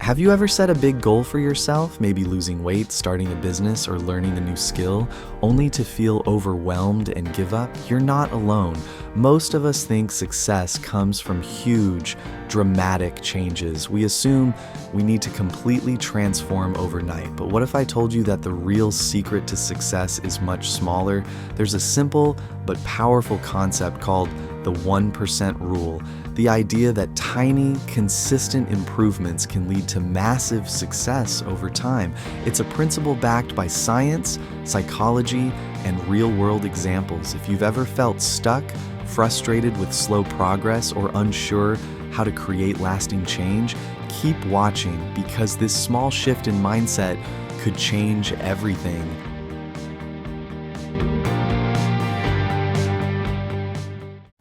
Have you ever set a big goal for yourself, maybe losing weight, starting a business, or learning a new skill, only to feel overwhelmed and give up? You're not alone. Most of us think success comes from huge, dramatic changes. We assume we need to completely transform overnight. But what if I told you that the real secret to success is much smaller? There's a simple but powerful concept called the 1% rule. The idea that tiny, consistent improvements can lead to massive success over time. It's a principle backed by science, psychology, and real-world examples. If you've ever felt stuck, frustrated with slow progress, or unsure how to create lasting change, keep watching, because this small shift in mindset could change everything.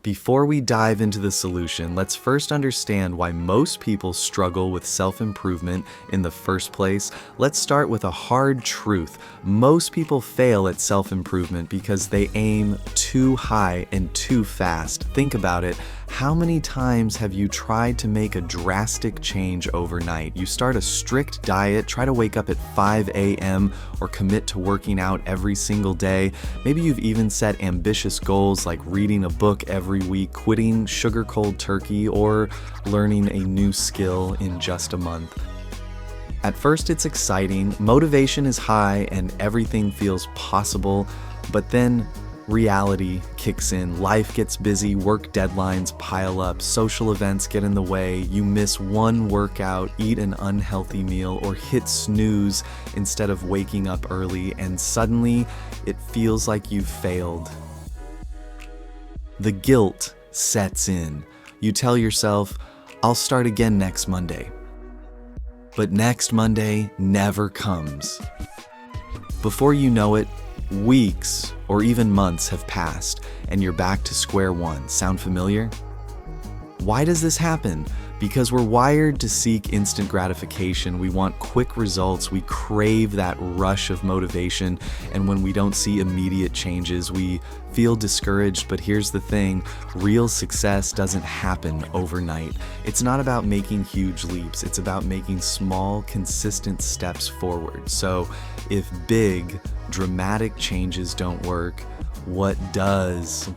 Before we dive into the solution, let's first understand why most people struggle with self-improvement in the first place. Let's start with a hard truth. Most people fail at self-improvement because they aim too high and too fast. Think about it. How many times have you tried to make a drastic change overnight? You start a strict diet, try to wake up at 5 a.m. or commit to working out every single day. Maybe you've even set ambitious goals like reading a book every week, quitting sugar cold turkey, or learning a new skill in just a month. At first it's exciting, motivation is high, and everything feels possible, but then reality kicks in. Life gets busy, work deadlines pile up, social events get in the way, you miss one workout, eat an unhealthy meal, or hit snooze instead of waking up early, and suddenly it feels like you've failed. The guilt sets in. You tell yourself, I'll start again next Monday. But next Monday never comes. Before you know it, weeks or even months have passed, and you're back to square one. Sound familiar? Why does this happen? Because we're wired to seek instant gratification. We want quick results. We crave that rush of motivation. And when we don't see immediate changes, we feel discouraged. But here's the thing, real success doesn't happen overnight. It's not about making huge leaps. It's about making small, consistent steps forward. So if big, dramatic changes don't work, what does?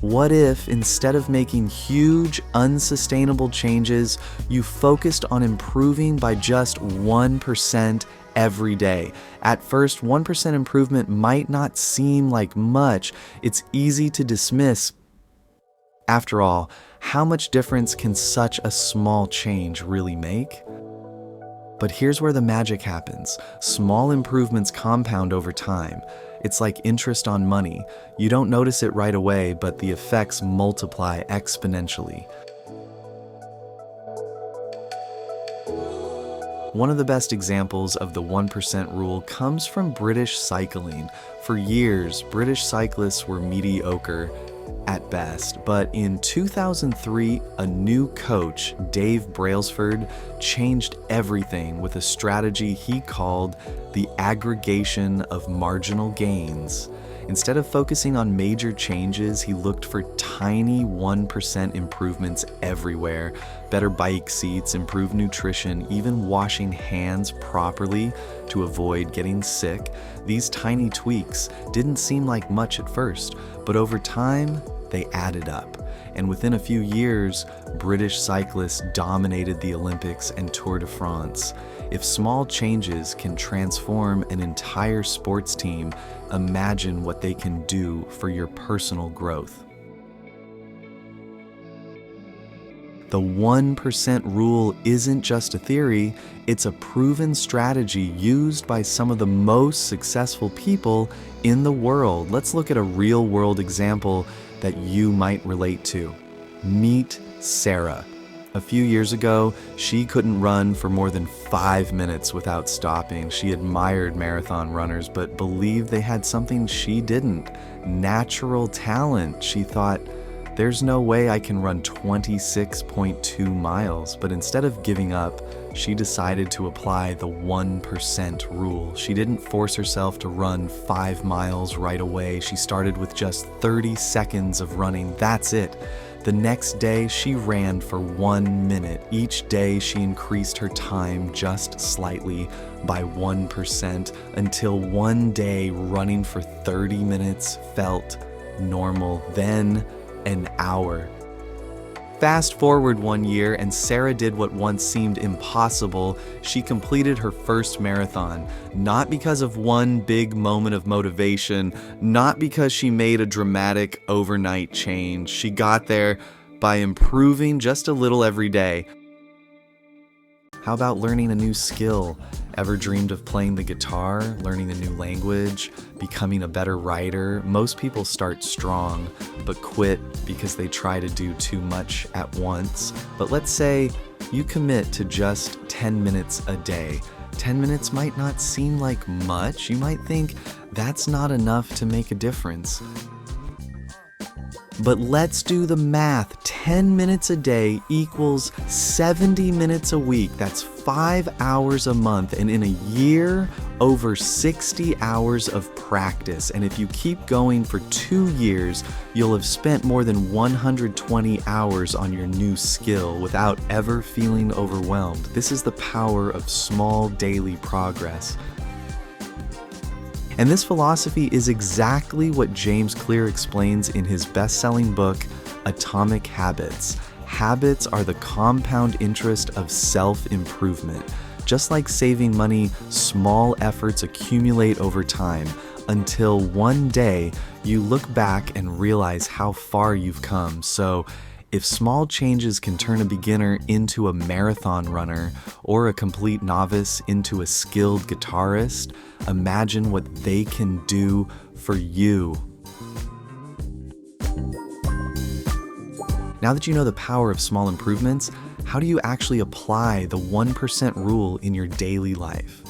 What if, instead of making huge, unsustainable changes, you focused on improving by just 1% every day? At first, 1% improvement might not seem like much. It's easy to dismiss. After all, how much difference can such a small change really make? But here's where the magic happens. Small improvements compound over time. It's like interest on money. You don't notice it right away, but the effects multiply exponentially. One of the best examples of the 1% rule comes from British cycling. For years, British cyclists were mediocre at best, but in 2003, a new coach, Dave Brailsford, changed everything with a strategy he called the aggregation of marginal gains. Instead of focusing on major changes, he looked for tiny 1% improvements everywhere. Better bike seats, improved nutrition, even washing hands properly to avoid getting sick. These tiny tweaks didn't seem like much at first, but over time, they added up. And within a few years, British cyclists dominated the Olympics and Tour de France. If small changes can transform an entire sports team, imagine what they can do for your personal growth. The 1% rule isn't just a theory, it's a proven strategy used by some of the most successful people in the world. Let's look at a real-world example that you might relate to. Meet Sarah. A few years ago, she couldn't run for more than 5 minutes without stopping. She admired marathon runners, but believed they had something she didn't. Natural talent. She thought, there's no way I can run 26.2 miles. But instead of giving up, she decided to apply the 1% rule. She didn't force herself to run 5 miles right away. She started with just 30 seconds of running. That's it. The next day, she ran for 1 minute. Each day, she increased her time just slightly by 1% until one day running for 30 minutes felt normal. Then an hour. Fast forward 1 year, and Sarah did what once seemed impossible. She completed her first marathon, not because of one big moment of motivation, not because she made a dramatic overnight change. She got there by improving just a little every day. How about learning a new skill? Ever dreamed of playing the guitar, learning a new language, becoming a better writer? Most people start strong, but quit because they try to do too much at once. But let's say you commit to just 10 minutes a day. 10 minutes might not seem like much. You might think that's not enough to make a difference. But let's do the math. 10 minutes a day equals 70 minutes a week. That's 5 hours a month. And in a year, over 60 hours of practice. And if you keep going for 2 years, you'll have spent more than 120 hours on your new skill without ever feeling overwhelmed. This is the power of small daily progress. And this philosophy is exactly what James Clear explains in his best-selling book, Atomic Habits. Habits are the compound interest of self-improvement. Just like saving money, small efforts accumulate over time until one day you look back and realize how far you've come. So, if small changes can turn a beginner into a marathon runner or a complete novice into a skilled guitarist, imagine what they can do for you. Now that you know the power of small improvements, how do you actually apply the 1% rule in your daily life?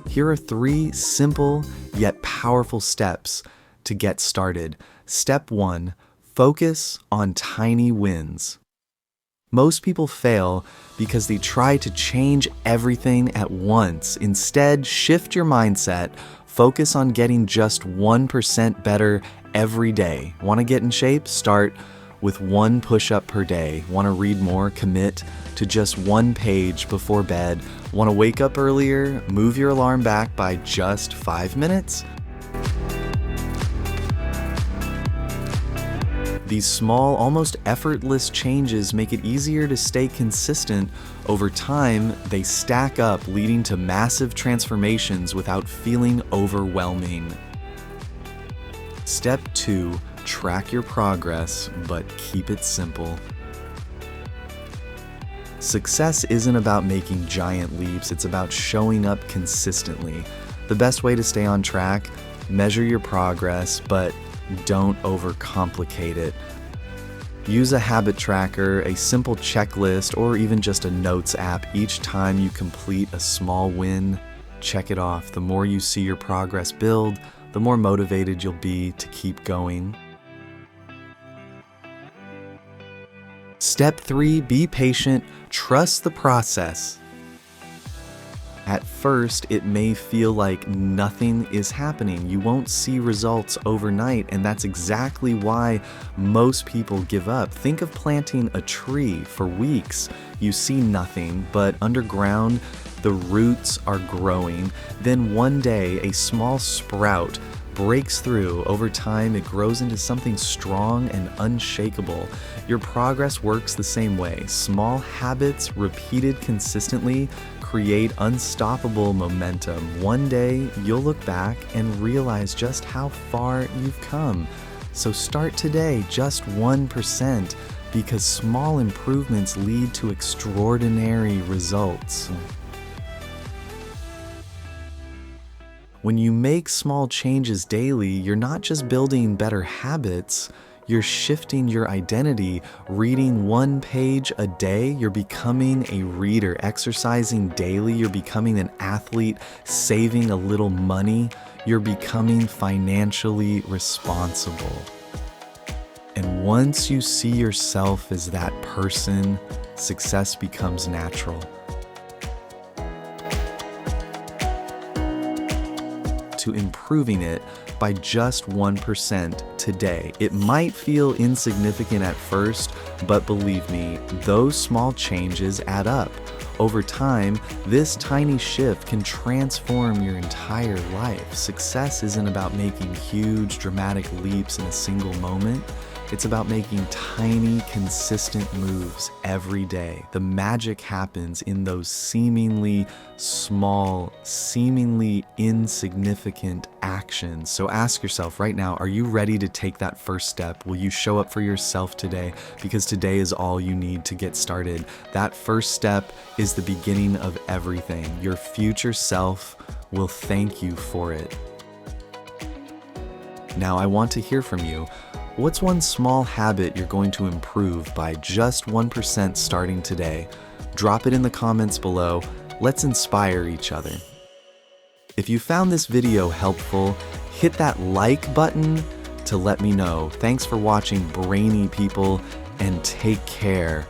Here are 3 simple yet powerful steps to get started. Step 1. Focus on tiny wins. Most people fail because they try to change everything at once. Instead, shift your mindset. Focus on getting just 1% better every day. Want to get in shape? Start with 1 push-up per day. Want to read more? Commit to just 1 page before bed. Want to wake up earlier? Move your alarm back by just 5 minutes. These small, almost effortless changes make it easier to stay consistent. Over time, they stack up, leading to massive transformations without feeling overwhelming. Step 2, track your progress, but keep it simple. Success isn't about making giant leaps, it's about showing up consistently. The best way to stay on track, measure your progress, but don't overcomplicate it. Use a habit tracker, a simple checklist, or even just a notes app. Each time you complete a small win, check it off. The more you see your progress build, the more motivated you'll be to keep going. Step 3, be patient, trust the process. At first, it may feel like nothing is happening. You won't see results overnight, and that's exactly why most people give up. Think of planting a tree for weeks. You see nothing, but underground, the roots are growing. Then one day, a small sprout breaks through. Over time, it grows into something strong and unshakable. Your progress works the same way. Small habits repeated consistently create unstoppable momentum. One day, you'll look back and realize just how far you've come. So start today, just 1%, because small improvements lead to extraordinary results. When you make small changes daily, you're not just building better habits, you're shifting your identity. Reading 1 page a day, you're becoming a reader. Exercising daily, you're becoming an athlete. Saving a little money, you're becoming financially responsible. And once you see yourself as that person, success becomes natural. to improving it by just 1% today. It might feel insignificant at first, but believe me, those small changes add up. Over time, this tiny shift can transform your entire life. Success isn't about making huge, dramatic leaps in a single moment. It's about making tiny, consistent moves every day. The magic happens in those seemingly small, seemingly insignificant actions. So ask yourself right now, are you ready to take that first step? Will you show up for yourself today? Because today is all you need to get started. That first step is the beginning of everything. Your future self will thank you for it. Now, I want to hear from you. What's one small habit you're going to improve by just 1% starting today? Drop it in the comments below. Let's inspire each other. If you found this video helpful, hit that like button to let me know. Thanks for watching, brainy people, and take care.